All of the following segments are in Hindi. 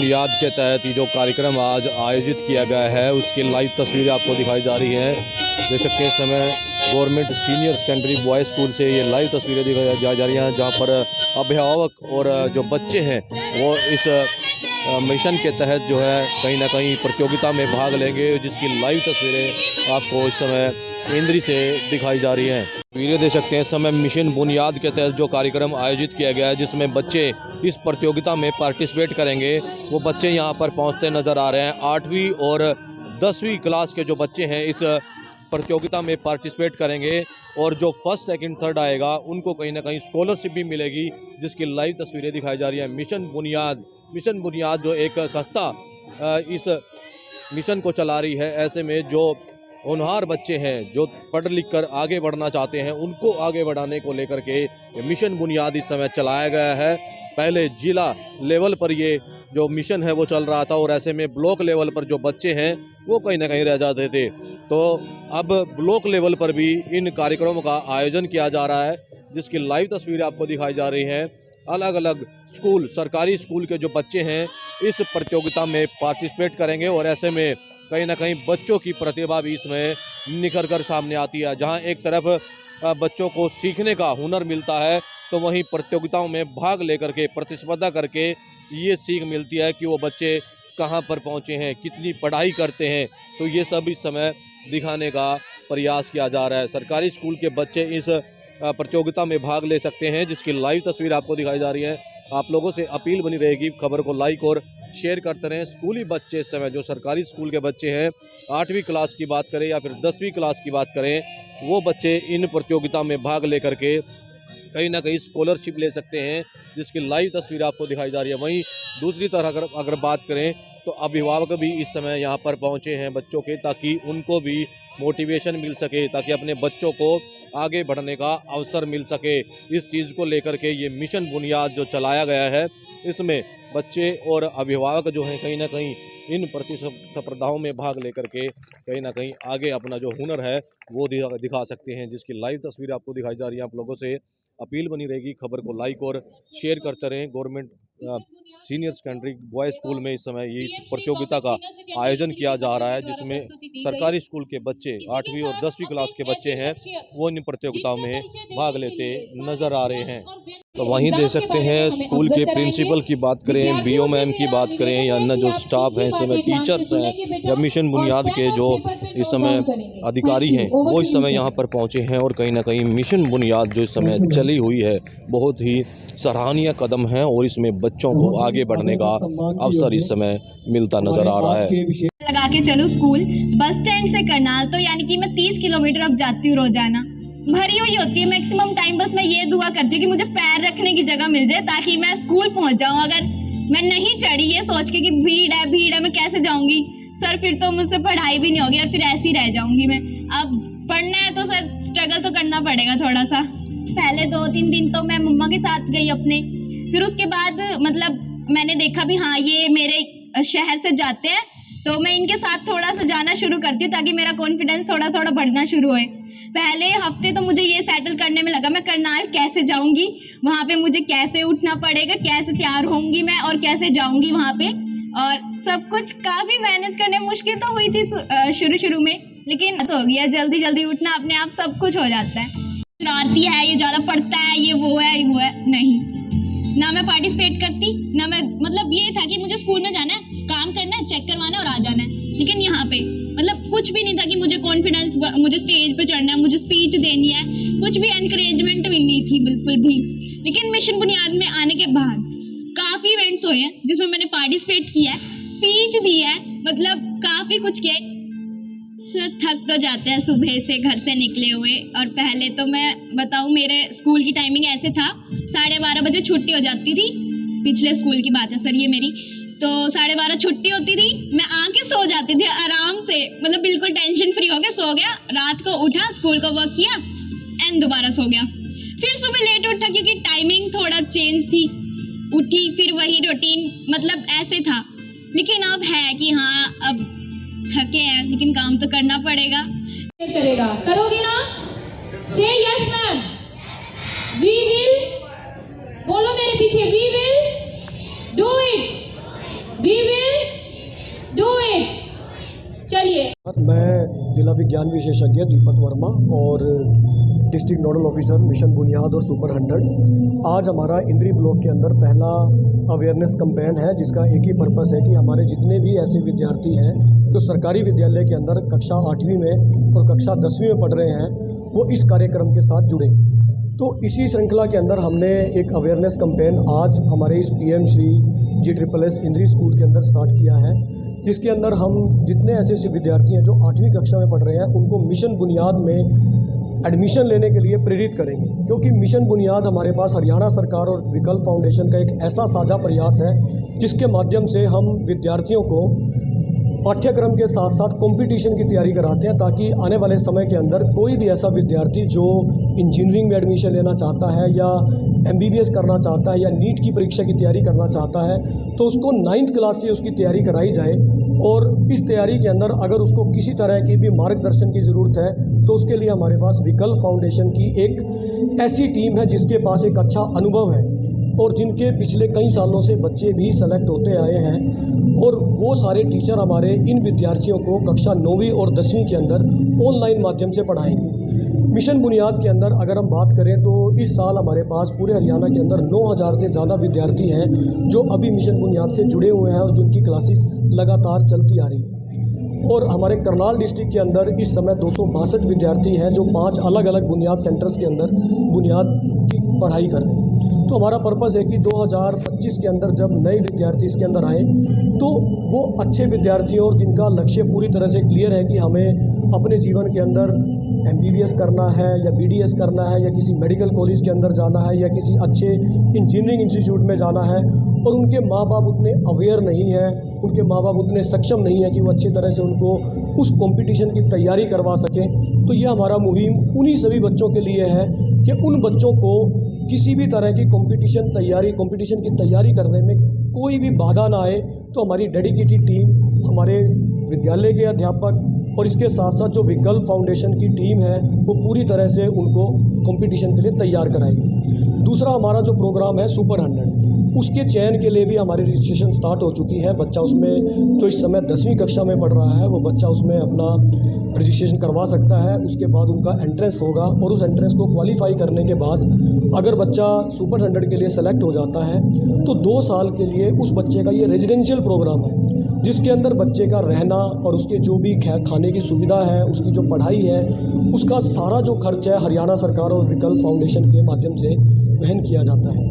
बुनियाद के तहत ये जो कार्यक्रम आज आयोजित किया गया है उसकी लाइव तस्वीरें आपको दिखाई जा रही हैं। देख सकते हैं इस समय government senior secondary boys school से ये लाइव तस्वीरें दिखाई जा रही हैं, जहाँ पर अभिभावक और जो बच्चे हैं वो इस मिशन के तहत जो है कहीं ना कहीं प्रतियोगिता में भाग लेंगे, जिसकी लाइव तस्वीरें आपको इस समय इंद्री से दिखाई जा रही हैं। वीडियो देख सकते हैं इस समय मिशन बुनियाद के तहत जो कार्यक्रम आयोजित किया गया है, जिसमें बच्चे इस प्रतियोगिता में पार्टिसिपेट करेंगे। वो बच्चे यहाँ पर पहुँचते नज़र आ रहे हैं। 8वीं और 10वीं क्लास के जो बच्चे हैं इस प्रतियोगिता में पार्टिसिपेट करेंगे और जो फर्स्ट सेकंड थर्ड आएगा उनको कहीं ना कहीं स्कॉलरशिप भी मिलेगी, जिसकी लाइव तस्वीरें दिखाई जा रही हैं। मिशन बुनियाद जो एक संस्था इस मिशन को चला रही है। ऐसे में जो होनहार बच्चे हैं जो पढ़ लिख कर आगे बढ़ना चाहते हैं, उनको आगे बढ़ाने को लेकर के मिशन बुनियाद इस समय चलाया गया है। पहले जिला लेवल पर ये जो मिशन है वो चल रहा था और ऐसे में ब्लॉक लेवल पर जो बच्चे हैं वो कहीं ना कहीं रह जाते थे, तो अब ब्लॉक लेवल पर भी इन कार्यक्रमों का आयोजन किया जा रहा है, जिसकी लाइव तस्वीरें आपको दिखाई जा रही हैं। अलग अलग स्कूल, सरकारी स्कूल के जो बच्चे हैं इस प्रतियोगिता में पार्टिसिपेट करेंगे और ऐसे में कहीं ना कहीं बच्चों की प्रतिभा भी इसमें निखर कर सामने आती है। जहां एक तरफ बच्चों को सीखने का हुनर मिलता है, तो वहीं प्रतियोगिताओं में भाग लेकर के प्रतिस्पर्धा करके ये सीख मिलती है कि वो बच्चे कहां पर पहुंचे हैं, कितनी पढ़ाई करते हैं। तो ये सब इस समय दिखाने का प्रयास किया जा रहा है। सरकारी स्कूल के बच्चे इस प्रतियोगिता में भाग ले सकते हैं, जिसकी लाइव तस्वीर आपको दिखाई जा रही है। आप लोगों से अपील बनी रहेगी, खबर को लाइक और शेयर करते रहें। स्कूली बच्चे इस समय जो सरकारी स्कूल के बच्चे हैं, 8वीं क्लास की बात करें या फिर 10वीं क्लास की बात करें, वो बच्चे इन प्रतियोगिता में भाग लेकर के कहीं ना कहीं स्कॉलरशिप ले सकते हैं, जिसकी लाइव तस्वीर आपको दिखाई जा रही है। वहीं दूसरी तरह अगर बात करें तो अभिभावक भी इस समय यहाँ पर पहुँचे हैं बच्चों के, ताकि उनको भी मोटिवेशन मिल सके, ताकि अपने बच्चों को आगे बढ़ने का अवसर मिल सके। इस चीज़ को लेकर के ये मिशन बुनियाद जो चलाया गया है, इसमें बच्चे और अभिभावक जो हैं कहीं ना कहीं इन प्रतिस्पर्धाओं में भाग लेकर के कहीं ना कहीं आगे अपना जो हुनर है वो दिखा सकते हैं, जिसकी लाइव तस्वीर आपको दिखाई जा रही है। आप लोगों से अपील बनी रहेगी, खबर को लाइक और शेयर करते रहें। Government senior secondary boys school में इस समय ये प्रतियोगिता का आयोजन किया जा रहा है, जिसमें सरकारी स्कूल के बच्चे 8वीं और 10वीं क्लास के बच्चे हैं वो इन प्रतियोगिताओं में भाग लेते नजर आ रहे हैं। तो वहीं देख सकते हैं स्कूल के प्रिंसिपल की बात करें, बीओ मैम की बात करें या अन्य जो स्टाफ हैं, इस समय टीचर्स हैं या मिशन बुनियाद के जो इस समय अधिकारी हैं, वो इस समय यहाँ पर पहुँचे हैं और कहीं ना कहीं मिशन बुनियाद जो इस समय चली हुई है बहुत ही सराहनीय कदम है और इसमें बच्चों को आगे बढ़ने का अवसर इस समय मिलता नजर आ रहा है। लगा के चलो स्कूल बस स्टैंड से करनाल, तो यानी कि मैं 30 किलोमीटर अब जाती हूँ रोजाना। भरी हुई होती है मैक्सिमम टाइम। बस मैं ये दुआ करती हूँ कि मुझे पैर रखने की जगह मिल जाए ताकि मैं स्कूल पहुंच जाऊँ। अगर मैं नहीं चढ़ी ये सोच के कि भीड़ है मैं कैसे जाऊंगी सर, फिर तो मुझसे पढ़ाई भी नहीं होगी और फिर ऐसे ही रह जाऊंगी मैं। अब पढ़ना है तो सर स्ट्रगल तो करना पड़ेगा थोड़ा सा। पहले 2-3 दिन तो मैं मम्मा के साथ गई अपने, फिर उसके बाद मतलब मैंने देखा भी हाँ ये मेरे शहर से जाते हैं, तो मैं इनके साथ थोड़ा सा जाना शुरू करती हूँ ताकि मेरा कॉन्फिडेंस थोड़ा थोड़ा बढ़ना शुरू होए। पहले हफ्ते तो मुझे ये सेटल करने में लगा मैं करनाल कैसे जाऊंगी, वहाँ पे मुझे कैसे उठना पड़ेगा, कैसे तैयार होंगी मैं और कैसे जाऊंगी वहाँ पे, और सब कुछ काफ़ी मैनेज करने मुश्किल तो हुई थी शुरू में, लेकिन तो हो गया। जल्दी जल्दी उठना अपने आप सब कुछ हो जाता है। शरारती है, ये ज़्यादा पढ़ता है, ये वो है नहीं, ना मैं पार्टिसिपेट करती ना मैं, मतलब ये था कि मुझे स्कूल में जाना है, काम करना है, चेक करवाना है और आ जाना है। लेकिन यहाँ पे मतलब कुछ भी नहीं था कि मुझे कॉन्फिडेंस, मुझे स्टेज पे चढ़ना है, मुझे स्पीच देनी है, कुछ भी एनकरेजमेंट भी नहीं थी बिल्कुल भी। लेकिन मिशन बुनियाद में आने के बाद काफ़ी इवेंट्स हुए हैं जिसमें मैंने पार्टिसिपेट किया है, स्पीच दी है, मतलब काफ़ी कुछ किया है। सर थक तो जाते हैं सुबह से घर से निकले हुए। और पहले तो मैं बताऊं मेरे स्कूल की टाइमिंग ऐसे था, 12:30 बजे छुट्टी हो जाती थी। पिछले स्कूल की बात है सर ये मेरी, तो 12:30 छुट्टी होती थी, मैं आके सो जाती थी आराम से, मतलब बिल्कुल टेंशन फ्री हो गया, सो गया, रात को उठा, स्कूल का वर्क किया एंड दोबारा सो गया। फिर सुबह लेट उठा क्योंकि टाइमिंग थोड़ा चेंज थी, उठी फिर वही रूटीन, मतलब ऐसे था। लेकिन अब है कि हाँ अब थके हैं लेकिन काम तो करना पड़ेगा। करेगा, करोगी ना? से यस मैम। वी विल, बोलो मेरे पीछे, we will do it, we नमस्कार। मैं जिला विज्ञान विशेषज्ञ दीपक वर्मा और डिस्ट्रिक्ट नोडल ऑफिसर मिशन बुनियाद और सुपर 100। आज हमारा इंद्री ब्लॉक के अंदर पहला अवेयरनेस कैंपेन है, जिसका एक ही पर्पस है कि हमारे जितने भी ऐसे विद्यार्थी हैं जो सरकारी विद्यालय के अंदर कक्षा 8वीं में और कक्षा 10वीं में पढ़ रहे हैं, वो इस कार्यक्रम के साथ जुड़ें। तो इसी श्रृंखला के अंदर हमने एक अवेयरनेस कैंपेन आज हमारे इस PM श्री GSSS इंद्री स्कूल के अंदर स्टार्ट किया है, जिसके अंदर हम जितने ऐसे विद्यार्थी हैं जो 8वीं कक्षा में पढ़ रहे हैं उनको मिशन बुनियाद में एडमिशन लेने के लिए प्रेरित करेंगे। क्योंकि मिशन बुनियाद हमारे पास हरियाणा सरकार और विकल्प फाउंडेशन का एक ऐसा साझा प्रयास है जिसके माध्यम से हम विद्यार्थियों को पाठ्यक्रम के साथ साथ कंपटीशन की तैयारी कराते हैं, ताकि आने वाले समय के अंदर कोई भी ऐसा विद्यार्थी जो इंजीनियरिंग में एडमिशन लेना चाहता है या MBBS करना चाहता है या नीट की परीक्षा की तैयारी करना चाहता है, तो उसको 9th क्लास से उसकी तैयारी कराई जाए। और इस तैयारी के अंदर अगर उसको किसी तरह की भी मार्गदर्शन की ज़रूरत है तो उसके लिए हमारे पास विकल्प फाउंडेशन की एक ऐसी टीम है जिसके पास एक अच्छा अनुभव है और जिनके पिछले कई सालों से बच्चे भी सेलेक्ट होते आए हैं, और वो सारे टीचर हमारे इन विद्यार्थियों को कक्षा 9वीं और 10वीं के अंदर ऑनलाइन माध्यम से पढ़ाएंगे। मिशन बुनियाद के अंदर अगर हम बात करें तो इस साल हमारे पास पूरे हरियाणा के अंदर 9000 से ज़्यादा विद्यार्थी हैं जो अभी मिशन बुनियाद से जुड़े हुए हैं और जिनकी क्लासेस लगातार चलती आ रही हैं। और हमारे करनाल डिस्ट्रिक्ट के अंदर इस समय 262 विद्यार्थी हैं जो 5 अलग अलग बुनियाद सेंटर्स के अंदर बुनियाद की पढ़ाई कर रहे हैं। तो हमारा पर्पज़ है कि 2025 के अंदर जब नए विद्यार्थी इसके अंदर आए तो वो अच्छे विद्यार्थियों और जिनका लक्ष्य पूरी तरह से क्लियर है कि हमें अपने जीवन के अंदर MBBS करना है या BDS करना है या किसी मेडिकल कॉलेज के अंदर जाना है या किसी अच्छे इंजीनियरिंग इंस्टीट्यूट में जाना है, और उनके माँ बाप उतने अवेयर नहीं हैं, उनके माँ बाप उतने सक्षम नहीं है कि वो अच्छी तरह से उनको उस कंपटीशन की तैयारी करवा सकें। तो ये हमारा मुहिम उन्हीं सभी बच्चों के लिए है कि उन बच्चों को किसी भी तरह की कंपटीशन की तैयारी करने में कोई भी बाधा ना आए। तो हमारी डेडिकेटेड टीम, हमारे विद्यालय के अध्यापक और इसके साथ साथ जो विकल्प फाउंडेशन की टीम है वो पूरी तरह से उनको कंपटीशन के लिए तैयार कराएगी। दूसरा हमारा जो प्रोग्राम है सुपर 100, उसके चयन के लिए भी हमारी रजिस्ट्रेशन स्टार्ट हो चुकी है। बच्चा उसमें जो इस समय 10वीं कक्षा में पढ़ रहा है वो बच्चा उसमें अपना रजिस्ट्रेशन करवा सकता है। उसके बाद उनका एंट्रेंस होगा और उस एंट्रेंस को क्वालिफाई करने के बाद अगर बच्चा सुपर 100 के लिए सेलेक्ट हो जाता है तो 2 साल के लिए उस बच्चे का ये रेजिडेंशियल प्रोग्राम है, जिसके अंदर बच्चे का रहना और उसके जो भी खाने की सुविधा है, उसकी जो पढ़ाई है, उसका सारा जो खर्च है हरियाणा सरकार और विकल्प फाउंडेशन के माध्यम से वहन किया जाता है।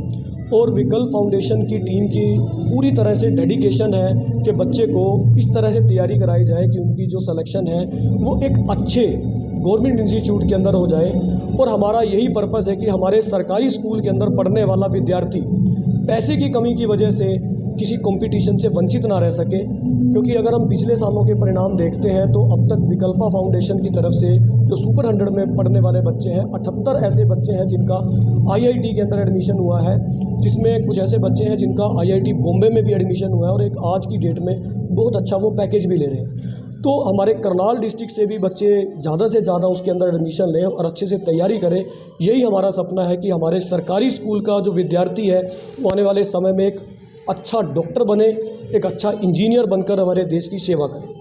और विकल्प फाउंडेशन की टीम की पूरी तरह से डेडिकेशन है कि बच्चे को इस तरह से तैयारी कराई जाए कि उनकी जो सिलेक्शन है वो एक अच्छे गवर्नमेंट इंस्टीट्यूट के अंदर हो जाए। और हमारा यही पर्पस है कि हमारे सरकारी स्कूल के अंदर पढ़ने वाला विद्यार्थी पैसे की कमी की वजह से किसी कंपटीशन से वंचित ना रह सके। क्योंकि अगर हम पिछले सालों के परिणाम देखते हैं तो अब तक विकल्पा फाउंडेशन की तरफ से जो सुपर 100 में पढ़ने वाले बच्चे हैं, 78 ऐसे बच्चे हैं जिनका IIT के अंदर एडमिशन हुआ है, जिसमें कुछ ऐसे बच्चे हैं जिनका IIT बॉम्बे में भी एडमिशन हुआ है और एक आज की डेट में बहुत अच्छा वो पैकेज भी ले रहे हैं। तो हमारे करनाल डिस्ट्रिक्ट से भी बच्चे ज़्यादा से ज़्यादा उसके अंदर एडमिशन लें और अच्छे से तैयारी करें। यही हमारा सपना है कि हमारे सरकारी स्कूल का जो विद्यार्थी है वो आने वाले समय में एक अच्छा डॉक्टर बने, एक अच्छा इंजीनियर बनकर हमारे देश की सेवा करे।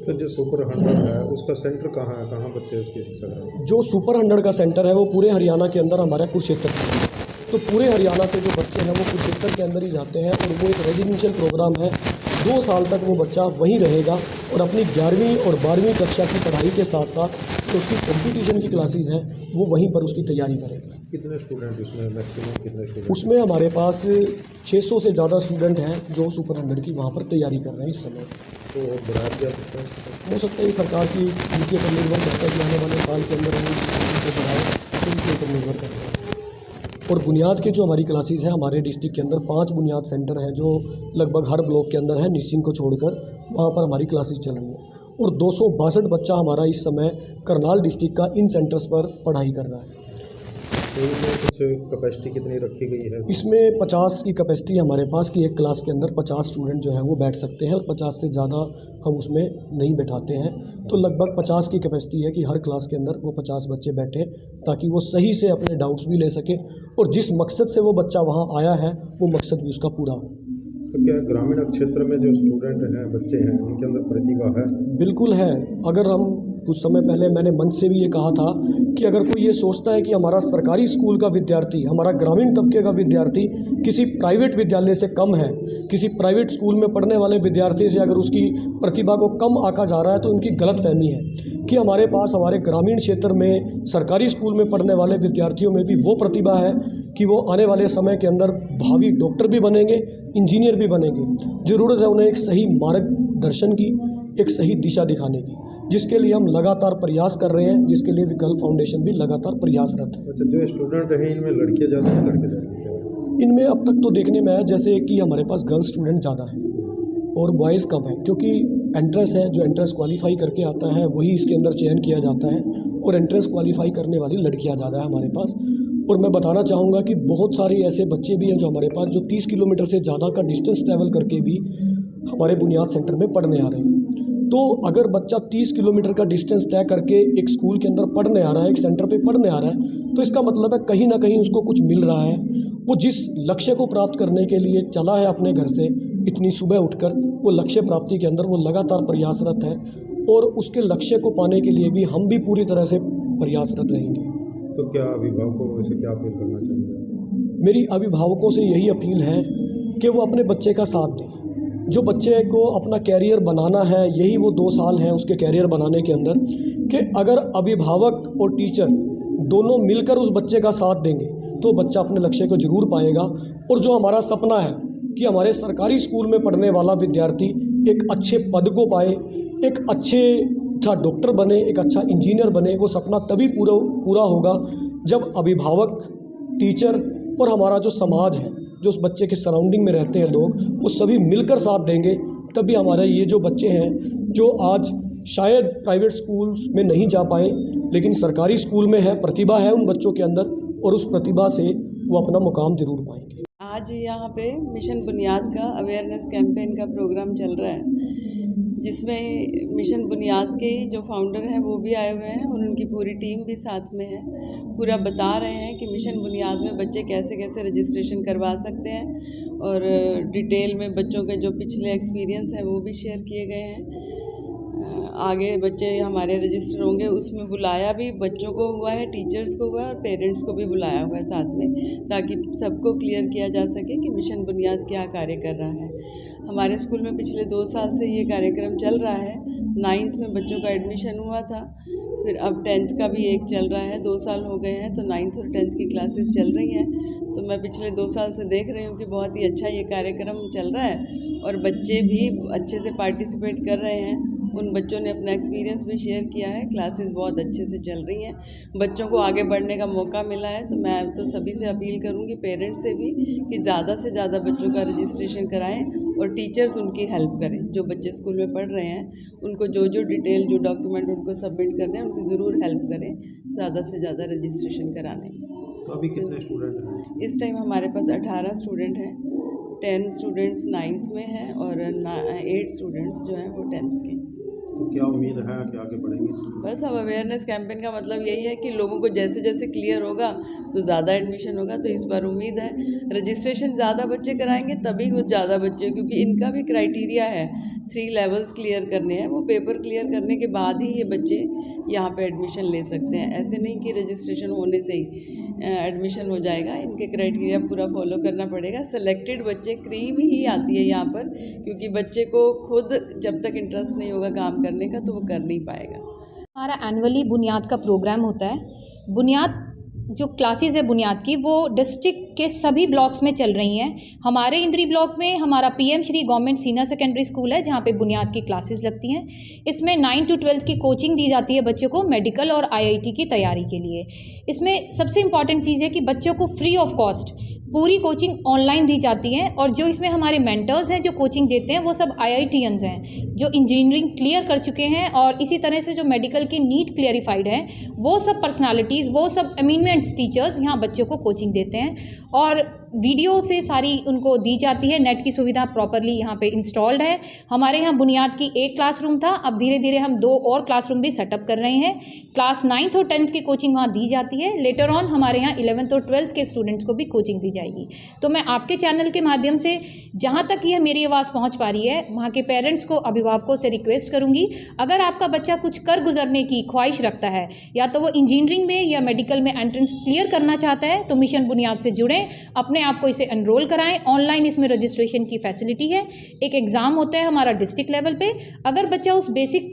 तो जो सुपर 100 है उसका सेंटर कहाँ है, कहाँ बच्चे उसकी शिक्षा करें? जो सुपर 100 का सेंटर है वो पूरे हरियाणा के अंदर हमारा कुरुक्षेत्र है। तो पूरे हरियाणा से जो बच्चे हैं वो कुरुक्षेत्र के अंदर ही जाते हैं और वो एक रेजिडेंशियल प्रोग्राम है। 2 साल तक वो बच्चा वहीं रहेगा और अपनी 11वीं और 12वीं कक्षा की पढ़ाई के साथ साथ जो उसकी कंपटीशन की क्लासेस हैं वो वहीं पर उसकी तैयारी करेगा। कितने स्टूडेंट उसमें, मैक्सिमम कितने स्टूडेंट? उसमें हमारे पास 600 से ज़्यादा स्टूडेंट हैं जो सुपर 100 की वहाँ पर तैयारी कर रहे हैं इस समय। तो बढ़ाया जा सकता है? हो सकता है ये सरकार की नीति पर निर्भर करता है कि आने वाले साल के अंदर हम इनको बढ़ाएं, तो उनके ऊपर निर्भर करता है। और बुनियाद के जो हमारी क्लासेस हैं हमारे डिस्ट्रिक्ट के अंदर 5 बुनियाद सेंटर हैं जो लगभग हर ब्लॉक के अंदर है, निसिंग को छोड़कर वहाँ पर हमारी क्लासेस चल रही हैं। और 262 बच्चा हमारा इस समय करनाल डिस्ट्रिक्ट का इन सेंटर्स पर पढ़ाई कर रहा है। तो इसमें कुछ कैपेसिटी कितनी रखी गई है? इसमें 50 की कैपेसिटी हमारे पास कि एक क्लास के अंदर 50 स्टूडेंट जो हैं वो बैठ सकते हैं और 50 से ज़्यादा हम उसमें नहीं बैठाते हैं। तो लगभग 50 की कैपेसिटी है कि हर क्लास के अंदर वो 50 बच्चे बैठें ताकि वो सही से अपने डाउट्स भी ले सकें और जिस मकसद से वो बच्चा वहाँ आया है वो मकसद भी उसका पूरा हो। तो क्या ग्रामीण क्षेत्र में जो स्टूडेंट हैं, बच्चे हैं, उनके अंदर प्रतिभा है? बिल्कुल है। अगर हम कुछ समय पहले मैंने मंच से भी ये कहा था कि अगर कोई ये सोचता है कि हमारा सरकारी स्कूल का विद्यार्थी, हमारा ग्रामीण तबके का विद्यार्थी किसी प्राइवेट विद्यालय से कम है, किसी प्राइवेट स्कूल में पढ़ने वाले विद्यार्थी से अगर उसकी प्रतिभा को कम आंका जा रहा है, तो उनकी गलतफहमी है कि हमारे पास हमारे ग्रामीण क्षेत्र में सरकारी स्कूल में पढ़ने वाले विद्यार्थियों में भी वो प्रतिभा है कि वो आने वाले समय के अंदर भावी डॉक्टर भी बनेंगे, इंजीनियर भी बनेंगे। ज़रूरत है उन्हें एक सही मार्गदर्शन की, एक सही दिशा दिखाने की, जिसके लिए हम लगातार प्रयास कर रहे हैं, जिसके लिए विकल्प फाउंडेशन भी लगातार प्रयासरत है। अच्छा, जो स्टूडेंट हैं इनमें लड़कियाँ ज़्यादा हैं, लड़के ज़्यादा हैं? इनमें अब तक तो देखने में आया जैसे कि हमारे पास गर्ल्स स्टूडेंट ज़्यादा हैं और बॉयज़ कम हैं, क्योंकि एंट्रेंस है, जो एंट्रेंस क्वालिफाई करके आता है वही इसके अंदर चयन किया जाता है और एंट्रेंस क्वालिफाई करने वाली लड़कियां ज़्यादा है हमारे पास। और मैं बताना चाहूँगा कि बहुत सारे ऐसे बच्चे भी हैं जो हमारे पास जो 30 किलोमीटर से ज़्यादा का डिस्टेंस ट्रैवल करके भी हमारे बुनियाद सेंटर में पढ़ने आ रहे हैं। तो अगर बच्चा 30 किलोमीटर का डिस्टेंस तय करके एक स्कूल के अंदर पढ़ने आ रहा है, एक सेंटर पे पढ़ने आ रहा है, तो इसका मतलब है कहीं ना कहीं उसको कुछ मिल रहा है। वो जिस लक्ष्य को प्राप्त करने के लिए चला है अपने घर से इतनी सुबह उठकर, वो लक्ष्य प्राप्ति के अंदर वो लगातार प्रयासरत है और उसके लक्ष्य को पाने के लिए भी हम भी पूरी तरह से प्रयासरत रहेंगे। तो क्या अभिभावकों को वैसे क्या अपील करना चाहिए? मेरी अभिभावकों से यही अपील है कि वो अपने बच्चे का साथ दें। जो बच्चे को अपना कैरियर बनाना है, यही वो 2 साल हैं उसके कैरियर बनाने के अंदर, कि अगर अभिभावक और टीचर दोनों मिलकर उस बच्चे का साथ देंगे तो बच्चा अपने लक्ष्य को जरूर पाएगा। और जो हमारा सपना है कि हमारे सरकारी स्कूल में पढ़ने वाला विद्यार्थी एक अच्छे पद को पाए, एक अच्छा डॉक्टर बने, एक अच्छा इंजीनियर बने, वो सपना तभी पूरा होगा जब अभिभावक, टीचर और हमारा जो समाज है, जो उस बच्चे के सराउंडिंग में रहते हैं लोग, वो सभी मिलकर साथ देंगे। तभी हमारे ये जो बच्चे हैं जो आज शायद प्राइवेट स्कूल में नहीं जा पाए लेकिन सरकारी स्कूल में है, प्रतिभा है उन बच्चों के अंदर और उस प्रतिभा से वो अपना मुकाम जरूर पाएंगे। आज यहाँ पे मिशन बुनियाद का अवेयरनेस कैंपेन का प्रोग्राम चल रहा है, जिसमें मिशन बुनियाद के जो फाउंडर हैं वो भी आए हुए हैं और उनकी पूरी टीम भी साथ में है। पूरा बता रहे हैं कि मिशन बुनियाद में बच्चे कैसे कैसे रजिस्ट्रेशन करवा सकते हैं और डिटेल में बच्चों के जो पिछले एक्सपीरियंस हैं वो भी शेयर किए गए हैं। आगे बच्चे हमारे रजिस्टर होंगे, उसमें बुलाया भी बच्चों को हुआ है, टीचर्स को हुआ है और पेरेंट्स को भी बुलाया हुआ है साथ में, ताकि सबको क्लियर किया जा सके कि मिशन बुनियाद क्या कार्य कर रहा है। हमारे स्कूल में पिछले 2 साल से ये कार्यक्रम चल रहा है। 9th में बच्चों का एडमिशन हुआ था, फिर अब 10th का भी एक चल रहा है। 2 साल हो गए हैं तो 9th और 10th की क्लासेस चल रही हैं। तो मैं पिछले 2 साल से देख रही हूँ कि बहुत ही अच्छा ये कार्यक्रम चल रहा है और बच्चे भी अच्छे से पार्टिसिपेट कर रहे हैं। उन बच्चों ने अपना एक्सपीरियंस भी शेयर किया है। क्लासेस बहुत अच्छे से चल रही हैं, बच्चों को आगे बढ़ने का मौका मिला है। तो मैं तो सभी से अपील करूँगी, पेरेंट्स से भी, कि ज़्यादा से ज़्यादा बच्चों का रजिस्ट्रेशन कराएं और टीचर्स उनकी हेल्प करें। जो बच्चे स्कूल में पढ़ रहे हैं उनको जो डिटेल, जो डॉक्यूमेंट उनको सबमिट करने हैं, उनकी ज़रूर हेल्प करें ज़्यादा से ज़्यादा रजिस्ट्रेशन कराने में। तो अभी कितने स्टूडेंट हैं? इस टाइम हमारे पास 18 स्टूडेंट हैं। 10 स्टूडेंट्स 9th में हैं और 8 स्टूडेंट्स जो हैं वो 10th के। तो क्या उम्मीद है कि आगे बढ़ेंगे? बस अब अवेयरनेस कैंपेन का मतलब यही है कि लोगों को जैसे जैसे क्लियर होगा तो ज़्यादा एडमिशन होगा। तो इस बार उम्मीद है रजिस्ट्रेशन ज़्यादा बच्चे कराएंगे तभी वो ज़्यादा बच्चे, क्योंकि इनका भी क्राइटेरिया है, 3 लेवल्स क्लियर करने हैं। वो पेपर क्लियर करने के बाद ही ये बच्चे यहाँ पे एडमिशन ले सकते हैं। ऐसे नहीं कि रजिस्ट्रेशन होने से ही एडमिशन हो जाएगा। इनके क्राइटेरिया पूरा फॉलो करना पड़ेगा। सेलेक्टेड बच्चे, क्रीम ही आती है यहाँ पर, क्योंकि बच्चे को खुद जब तक इंटरेस्ट नहीं होगा काम करने का तो वो कर नहीं पाएगा। हमारा एनुअली बुनियाद का प्रोग्राम होता है। बुनियाद जो क्लासेस है बुनियाद की, वो डिस्ट्रिक्ट के सभी ब्लॉक्स में चल रही हैं। हमारे इंद्री ब्लॉक में हमारा PM Shri government senior secondary school है, जहाँ पे बुनियाद की क्लासेस लगती हैं। इसमें 9 to 12 की कोचिंग दी जाती है बच्चों को मेडिकल और IIT की तैयारी के लिए। इसमें सबसे इम्पॉर्टेंट चीज़ है कि बच्चों को फ्री ऑफ कॉस्ट पूरी कोचिंग ऑनलाइन दी जाती है। और जो इसमें हमारे मेंटर्स हैं जो कोचिंग देते हैं वो सब IITians हैं, जो इंजीनियरिंग क्लियर कर चुके हैं। और इसी तरह से जो मेडिकल की नीट क्लियरिफाइड हैं, वो सब पर्सनालिटीज़, वो सब एमिनेंट टीचर्स यहाँ बच्चों को कोचिंग देते हैं। और वीडियो से सारी उनको दी जाती है। नेट की सुविधा प्रॉपरली यहाँ पे इंस्टॉल्ड है। हमारे यहाँ बुनियाद की एक क्लासरूम था, अब धीरे धीरे हम 2 और क्लासरूम भी सेटअप कर रहे हैं। क्लास 9th और 10th की कोचिंग वहाँ दी जाती है। लेटर ऑन हमारे यहाँ 11th और 12th के स्टूडेंट्स को भी कोचिंग दी जाएगी। तो मैं आपके चैनल के माध्यम से जहाँ तक यह मेरी आवाज़ पहुँच पा रही है, वहाँ के पेरेंट्स को, अभिभावकों से रिक्वेस्ट करूँगी, अगर आपका बच्चा कुछ कर गुजरने की ख्वाहिश रखता है, या तो वो इंजीनियरिंग में या मेडिकल में एंट्रेंस क्लियर करना चाहता है, तो मिशन बुनियाद से जुड़ें, अपने आप को इसे एनरोल कराएं। ऑनलाइन इसमें रजिस्ट्रेशन की फैसिलिटी है। एक एग्ज़ाम होता है हमारा डिस्ट्रिक्ट लेवल पे। अगर बच्चा उस बेसिक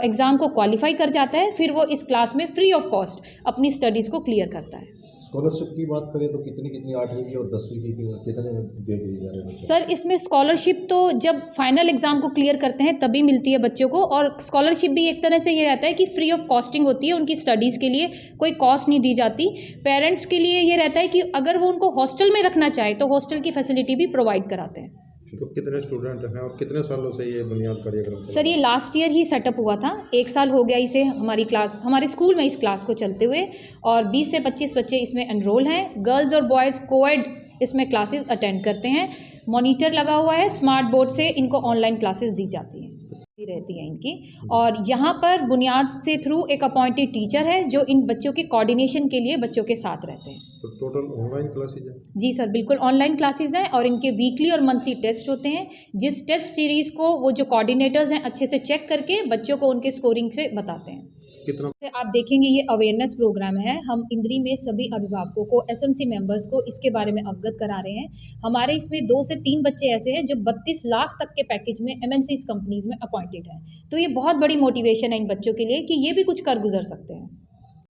एग्ज़ाम को क्वालिफाई कर जाता है, फिर वो इस क्लास में फ्री ऑफ कॉस्ट अपनी स्टडीज़ को क्लियर करता है। स्कॉलरशिप की बात करें तो कितनी 8वीं की और 10वीं की कितने दे दिए जा रहे हैं? सर, इसमें स्कॉलरशिप तो जब फाइनल एग्ज़ाम को क्लियर करते हैं तभी मिलती है बच्चों को, और स्कॉलरशिप भी एक तरह से ये रहता है कि फ्री ऑफ कॉस्टिंग होती है, उनकी स्टडीज़ के लिए कोई कॉस्ट नहीं दी जाती। पेरेंट्स के लिए ये रहता है कि अगर वो उनको हॉस्टल में रखना चाहे तो हॉस्टल की फैसिलिटी भी प्रोवाइड कराते हैं। तो कितने स्टूडेंट हैं और कितने सालों से ये बुनियाद कार्यक्रम सर, ये लास्ट ईयर ही सेटअप हुआ था, 1 साल हो गया इसे हमारे स्कूल में इस क्लास को चलते हुए, और 20 से 25 बच्चे इसमें एनरोल हैं। गर्ल्स और बॉयज़ कोएड इसमें क्लासेस अटेंड करते हैं। मॉनिटर लगा हुआ है, स्मार्ट बोर्ड से इनको ऑनलाइन क्लासेस दी जाती हैं, रहती है इनकी। और यहाँ पर बुनियाद से थ्रू एक अपॉइंटेड टीचर है जो इन बच्चों के कोऑर्डिनेशन के लिए बच्चों के साथ रहते हैं। तो टोटल ऑनलाइन क्लासेज है? जी सर, बिल्कुल ऑनलाइन क्लासेस हैं, और इनके वीकली और मंथली टेस्ट होते हैं, जिस टेस्ट सीरीज़ को वो जो कोऑर्डिनेटर्स हैं अच्छे से चेक करके बच्चों को उनके स्कोरिंग से बताते हैं। कितना? आप देखेंगे ये अवेयरनेस प्रोग्राम है। हम इंद्री में सभी अभिभावकों को, एसएमसी मेंबर्स को इसके बारे में अवगत करा रहे हैं। हमारे इसमें 2 से 3 बच्चे ऐसे हैं जो 32 लाख तक के पैकेज में एमएनसीज कंपनीज में अपॉइंटेड हैं। तो ये बहुत बड़ी मोटिवेशन है इन बच्चों के लिए कि ये भी कुछ कर गुजर सकते हैं।